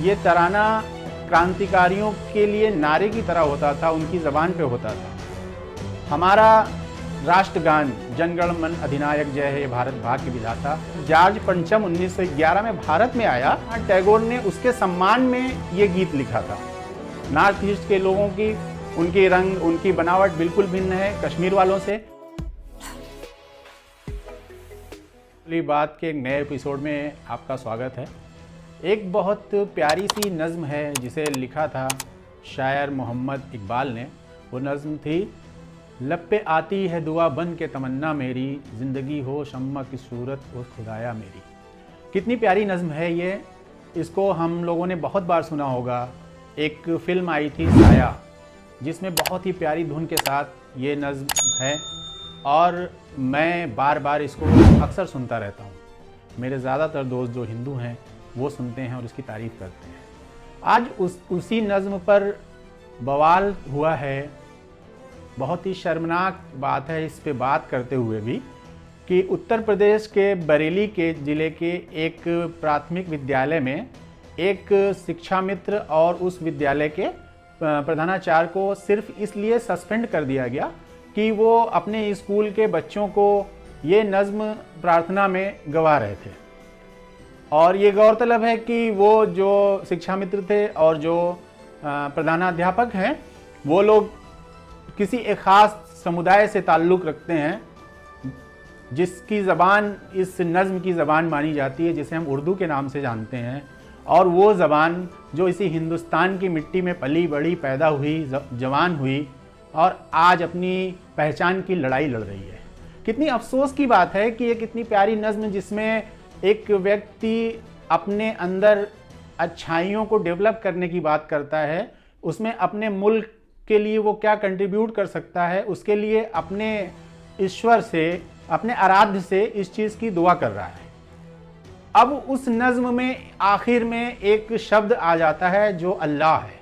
ये तराना क्रांतिकारियों के लिए नारे की तरह होता था, उनकी ज़बान पे होता था। हमारा राष्ट्रगान जनगण मन अधिनायक जय हे भारत भाग्य विधाता जॉर्ज पंचम 1911 में भारत में आया। टैगोर ने उसके सम्मान में ये गीत लिखा था। नॉर्थ ईस्ट के लोगों की उनके रंग, उनकी बनावट बिल्कुल भिन्न है कश्मीर वालों से। बात के एक नए एपिसोड में आपका स्वागत है। एक बहुत प्यारी सी नज़्म है जिसे लिखा था शायर मोहम्मद इकबाल ने। वो नज़्म थी, लब पे आती है दुआ बन के तमन्ना मेरी, ज़िंदगी हो शम्मा की सूरत हो खुदाया मेरी। कितनी प्यारी नज़्म है ये। इसको हम लोगों ने बहुत बार सुना होगा। एक फ़िल्म आई थी साया, जिसमें बहुत ही प्यारी धुन के साथ ये नज़्म है और मैं बार बार इसको अक्सर सुनता रहता हूँ। मेरे ज़्यादातर दोस्त जो हिंदू हैं वो सुनते हैं और इसकी तारीफ़ करते हैं। आज उसी नज़्म पर बवाल हुआ है। बहुत ही शर्मनाक बात है इस पे बात करते हुए भी कि उत्तर प्रदेश के बरेली के ज़िले के एक प्राथमिक विद्यालय में एक शिक्षा मित्र और उस विद्यालय के प्रधानाचार्य को सिर्फ इसलिए सस्पेंड कर दिया गया कि वो अपने स्कूल के बच्चों को ये नज़्म प्रार्थना में गवा रहे थे। और ये गौरतलब है कि वो जो शिक्षा मित्र थे और जो प्रधानाध्यापक हैं वो लोग किसी एक ख़ास समुदाय से ताल्लुक़ रखते हैं जिसकी ज़बान इस नज़्म की ज़बान मानी जाती है, जिसे हम उर्दू के नाम से जानते हैं। और वो ज़बान जो इसी हिंदुस्तान की मिट्टी में पली बड़ी, पैदा हुई, जवान हुई और आज अपनी पहचान की लड़ाई लड़ रही है। कितनी अफसोस की बात है कि ये कितनी प्यारी नज़्म जिसमें एक व्यक्ति अपने अंदर अच्छाइयों को डेवलप करने की बात करता है, उसमें अपने मुल्क के लिए वो क्या कंट्रीब्यूट कर सकता है, उसके लिए अपने ईश्वर से, अपने आराध्य से इस चीज़ की दुआ कर रहा है। अब उस नज़्म में आखिर में एक शब्द आ जाता है जो अल्लाह है।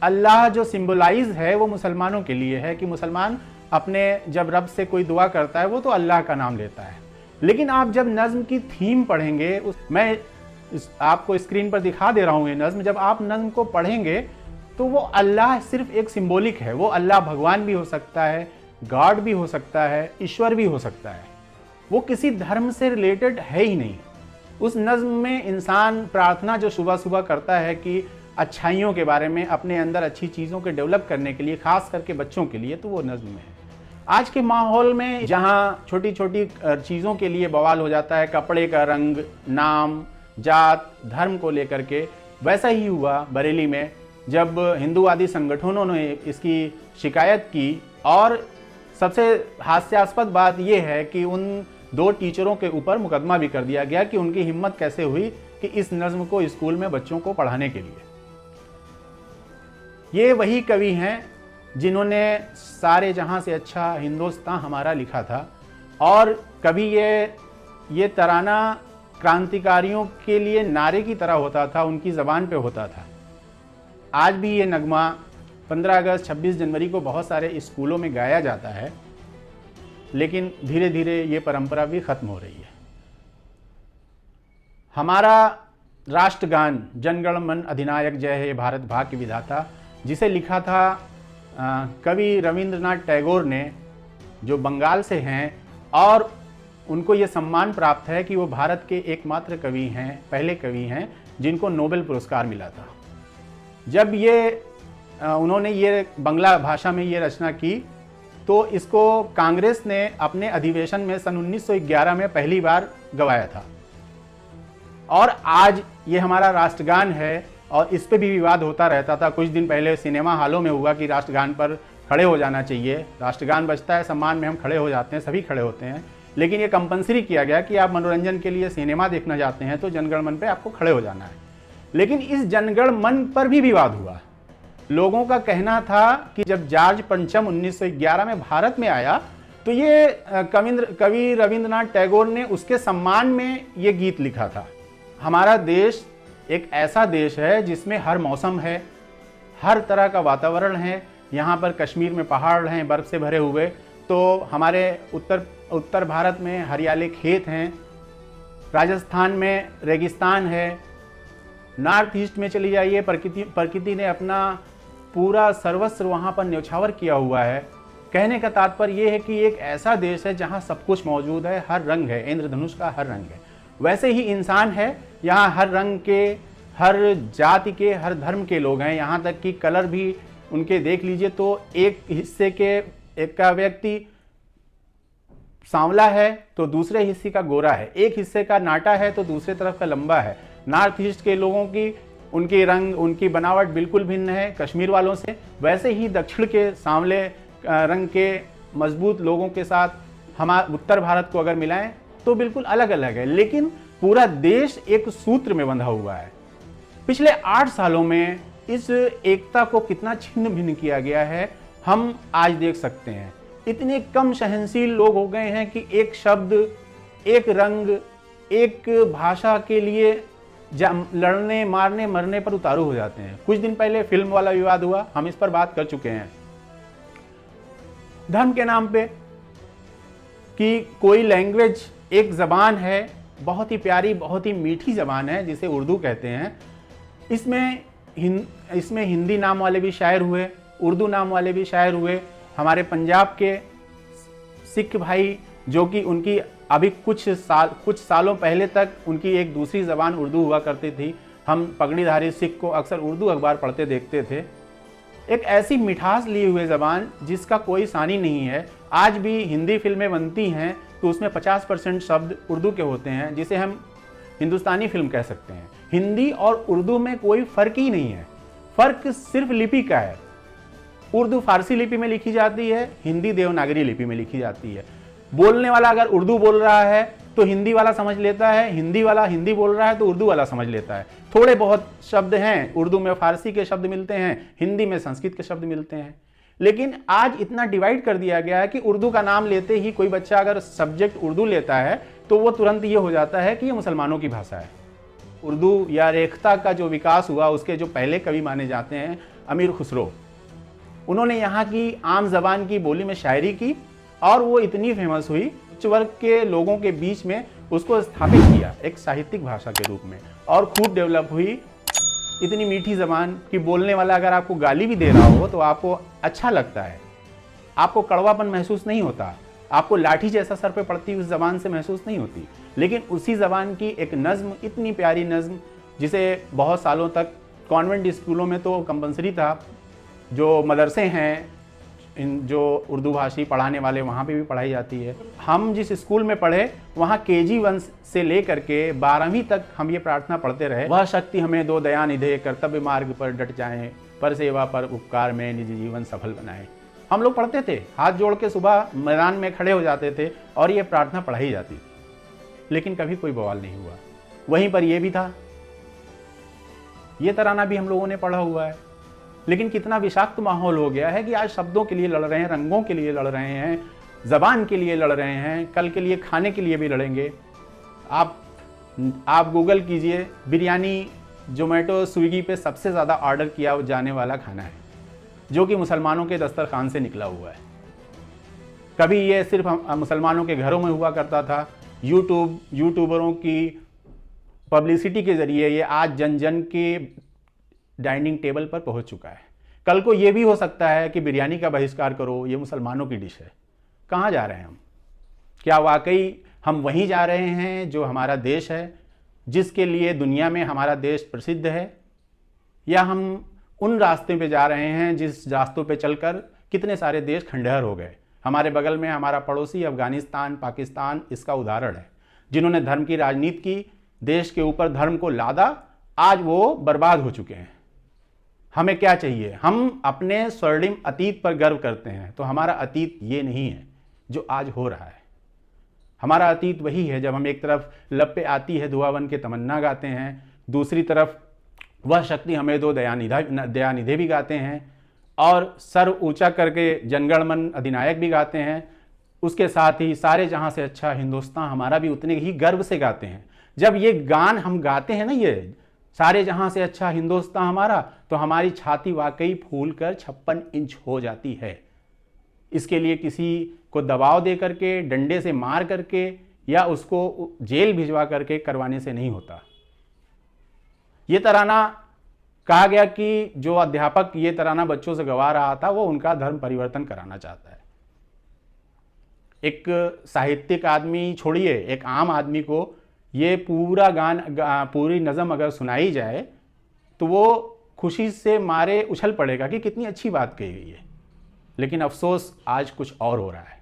अल्लाह जो सिंबलाइज है वो मुसलमानों के लिए है कि मुसलमान अपने जब रब से कोई दुआ करता है वो तो अल्लाह का नाम लेता है। लेकिन आप जब नज़्म की थीम पढ़ेंगे, मैं आपको स्क्रीन पर दिखा दे रहा हूँ ये नज़्म, जब आप नज़्म को पढ़ेंगे तो वो अल्लाह सिर्फ एक सिंबॉलिक है। वो अल्लाह भगवान भी हो सकता है, गॉड भी हो सकता है, ईश्वर भी हो सकता है। वो किसी धर्म से रिलेटेड है ही नहीं। उस नज़्म में इंसान प्रार्थना जो सुबह सुबह करता है कि अच्छाइयों के बारे में, अपने अंदर अच्छी चीज़ों के डेवलप करने के लिए, ख़ास करके बच्चों के लिए, तो वो नज़्म में है। आज के माहौल में जहाँ छोटी छोटी चीज़ों के लिए बवाल हो जाता है, कपड़े का रंग, नाम, जात, धर्म को लेकर के, वैसा ही हुआ बरेली में जब हिंदूवादी संगठनों ने इसकी शिकायत की। और सबसे हास्यास्पद बात यह है कि उन दो टीचरों के ऊपर मुकदमा भी कर दिया गया कि उनकी हिम्मत कैसे हुई कि इस नज़्म को स्कूल में बच्चों को पढ़ाने के लिए। ये वही कवि हैं जिन्होंने सारे जहां से अच्छा हिंदुस्तान हमारा लिखा था। और कभी ये तराना क्रांतिकारियों के लिए नारे की तरह होता था, उनकी ज़बान पे होता था। आज भी ये नगमा 15 अगस्त 26 जनवरी को बहुत सारे स्कूलों में गाया जाता है, लेकिन धीरे धीरे ये परंपरा भी ख़त्म हो रही है। हमारा राष्ट्रगान जनगण मन अधिनायक जय हे भारत भाग्य विधाता, जिसे लिखा था कवि रविंद्रनाथ टैगोर ने, जो बंगाल से हैं, और उनको ये सम्मान प्राप्त है कि वो भारत के एकमात्र कवि हैं, पहले कवि हैं जिनको नोबेल पुरस्कार मिला था। जब उन्होंने ये बंगला भाषा में ये रचना की तो इसको कांग्रेस ने अपने अधिवेशन में सन 1911 में पहली बार गवाया था। और आज ये हमारा राष्ट्रगान है और इस पे भी विवाद होता रहता था। कुछ दिन पहले सिनेमा हॉलों में हुआ कि राष्ट्रगान पर खड़े हो जाना चाहिए। राष्ट्रगान बजता है, सम्मान में हम खड़े हो जाते हैं, सभी खड़े होते हैं। लेकिन ये कंपलसरी किया गया कि आप मनोरंजन के लिए सिनेमा देखना जाते हैं तो जनगण मन पे आपको खड़े हो जाना है। लेकिन इस जनगण मन पर भी विवाद हुआ। लोगों का कहना था कि जब जॉर्ज पंचम 1911 में भारत में आया तो ये कवि रविंद्रनाथ टैगोर ने उसके सम्मान में ये गीत लिखा था। हमारा देश एक ऐसा देश है जिसमें हर मौसम है, हर तरह का वातावरण है। यहाँ पर कश्मीर में पहाड़ हैं बर्फ़ से भरे हुए, तो हमारे उत्तर भारत में हरियाले खेत हैं, राजस्थान में रेगिस्तान है, नॉर्थ ईस्ट में चली जाइए, प्रकृति ने अपना पूरा सर्वस्व वहाँ पर न्यौछावर किया हुआ है। कहने का तात्पर्य ये है कि एक ऐसा देश है जहाँ सब कुछ मौजूद है, हर रंग है, इंद्रधनुष का हर रंग है। वैसे ही इंसान है, यहाँ हर रंग के, हर जाति के, हर धर्म के लोग हैं। यहाँ तक कि कलर भी उनके देख लीजिए तो एक हिस्से के एक का व्यक्ति सांवला है तो दूसरे हिस्से का गोरा है, एक हिस्से का नाटा है तो दूसरे तरफ का लंबा है। नॉर्थ ईस्ट के लोगों की उनकी रंग, उनकी बनावट बिल्कुल भिन्न है कश्मीर वालों से। वैसे ही दक्षिण के सांवले रंग के मजबूत लोगों के साथ हमारे उत्तर भारत को अगर मिलाएं तो बिल्कुल अलग अलग है, लेकिन पूरा देश एक सूत्र में बंधा हुआ है। पिछले 8 सालों में इस एकता को कितना छिन्न भिन्न किया गया है हम आज देख सकते हैं। इतने कम सहनशील लोग हो गए हैं कि एक शब्द, एक रंग, एक भाषा के लिए लड़ने, मारने, मरने पर उतारू हो जाते हैं। कुछ दिन पहले फिल्म वाला विवाद हुआ, हम इस पर बात कर चुके हैं। धर्म के नाम पे कि कोई लैंग्वेज, एक ज़बान है, बहुत ही प्यारी, बहुत ही मीठी ज़बान है जिसे उर्दू कहते हैं। इसमें हिंदी नाम वाले भी शायर हुए, उर्दू नाम वाले भी शायर हुए। हमारे पंजाब के सिख भाई जो कि उनकी अभी कुछ सालों पहले तक उनकी एक दूसरी ज़बान उर्दू हुआ करती थी। हम पगड़ीधारी सिख को अक्सर उर्दू अखबार पढ़ते देखते थे। एक ऐसी मिठास ली हुई ज़बान जिसका कोई सानी नहीं है। आज भी हिंदी फिल्में बनती हैं तो उसमें 50% शब्द उर्दू के होते हैं, जिसे हम हिंदुस्तानी फिल्म कह सकते हैं। हिंदी और उर्दू में कोई फ़र्क ही नहीं है, फ़र्क सिर्फ लिपि का है। उर्दू फारसी लिपि में लिखी जाती है, हिंदी देवनागरी लिपि में लिखी जाती है। बोलने वाला अगर उर्दू बोल रहा है तो हिंदी वाला समझ लेता है, हिंदी वाला हिंदी बोल रहा है तो उर्दू वाला समझ लेता है। थोड़े बहुत शब्द हैं, उर्दू में फारसी के शब्द मिलते हैं, हिंदी में संस्कृत के शब्द मिलते हैं। लेकिन आज इतना डिवाइड कर दिया गया है कि उर्दू का नाम लेते ही कोई बच्चा अगर सब्जेक्ट उर्दू लेता है तो वो तुरंत ये हो जाता है कि ये मुसलमानों की भाषा है। उर्दू या रेख्ता का जो विकास हुआ, उसके जो पहले कवि माने जाते हैं अमीर खुसरो, उन्होंने यहाँ की आम जबान की बोली में शायरी की और वो इतनी फेमस हुई, उच्च वर्ग के लोगों के बीच में उसको स्थापित किया एक साहित्यिक भाषा के रूप में, और खूब डेवलप हुई। इतनी मीठी ज़बान कि बोलने वाला अगर आपको गाली भी दे रहा हो तो आपको अच्छा लगता है, आपको कड़वापन महसूस नहीं होता, आपको लाठी जैसा सर पे पड़ती उस ज़बान से महसूस नहीं होती। लेकिन उसी ज़बान की एक नज़्म, इतनी प्यारी नज़्म जिसे बहुत सालों तक कॉन्वेंट स्कूलों में तो कंपलसरी था, जो मदरसे हैं इन जो उर्दू भाषी पढ़ाने वाले वहाँ पे भी पढ़ाई जाती है। हम जिस स्कूल में पढ़े वहाँ KG 1 से लेकर के 12वीं तक हम ये प्रार्थना पढ़ते रहे, वह शक्ति हमें दो दया निधे, कर्तव्य मार्ग पर डट जाएं, पर सेवा पर उपकार में निज जीवन सफल बनाएं। हम लोग पढ़ते थे, हाथ जोड़ के सुबह मैदान में खड़े हो जाते थे और ये प्रार्थना पढ़ाई जाती, लेकिन कभी कोई बवाल नहीं हुआ। वहीं पर यह भी था, ये तराना भी हम लोगों ने पढ़ा हुआ है। लेकिन कितना विषाक्त माहौल हो गया है कि आज शब्दों के लिए लड़ रहे हैं, रंगों के लिए लड़ रहे हैं, ज़बान के लिए लड़ रहे हैं, कल के लिए खाने के लिए भी लड़ेंगे। आप गूगल कीजिए, बिरयानी जोमेटो स्विगी पे सबसे ज़्यादा ऑर्डर किया जाने वाला खाना है, जो कि मुसलमानों के दस्तरखान से निकला हुआ है। कभी ये सिर्फ मुसलमानों के घरों में हुआ करता था। यूट्यूबरों की पब्लिसिटी के ज़रिए ये आज जन जन के डाइनिंग टेबल पर पहुंच चुका है। कल को ये भी हो सकता है कि बिरयानी का बहिष्कार करो, ये मुसलमानों की डिश है। कहाँ जा रहे हैं हम? क्या वाकई हम वहीं जा रहे हैं जो हमारा देश है, जिसके लिए दुनिया में हमारा देश प्रसिद्ध है, या हम उन रास्ते पे जा रहे हैं जिस रास्तों पे चलकर कितने सारे देश खंडहर हो गए? हमारे बगल में हमारा पड़ोसी अफगानिस्तान, पाकिस्तान इसका उदाहरण है, जिन्होंने धर्म की राजनीति की, देश के ऊपर धर्म को लादा, आज वो बर्बाद हो चुके हैं। हमें क्या चाहिए? हम अपने स्वर्णिम अतीत पर गर्व करते हैं, तो हमारा अतीत ये नहीं है जो आज हो रहा है। हमारा अतीत वही है जब हम एक तरफ लब पे आती है धुआं बन के तमन्ना गाते हैं, दूसरी तरफ वह शक्ति हमें दो दयानिधे भी गाते हैं, और सर ऊंचा करके जनगण मन अधिनायक भी गाते हैं। उसके साथ ही सारे जहां से अच्छा हिंदुस्तान हमारा भी उतने ही गर्व से गाते हैं। जब ये गान हम गाते हैं ना, ये सारे जहां से अच्छा हिंदुस्तान हमारा, तो हमारी छाती वाकई फूल कर 56 इंच हो जाती है। इसके लिए किसी को दबाव दे करके, डंडे से मार करके या उसको जेल भिजवा करके करवाने से नहीं होता। ये तराना कहा गया कि जो अध्यापक ये तराना बच्चों से गवा रहा था वो उनका धर्म परिवर्तन कराना चाहता है। एक साहित्यिक आदमी छोड़िए, एक आम आदमी को ये पूरा पूरी नज़म अगर सुनाई जाए तो वो खुशी से मारे उछल पड़ेगा कि कितनी अच्छी बात कही गई है। लेकिन अफसोस आज कुछ और हो रहा है।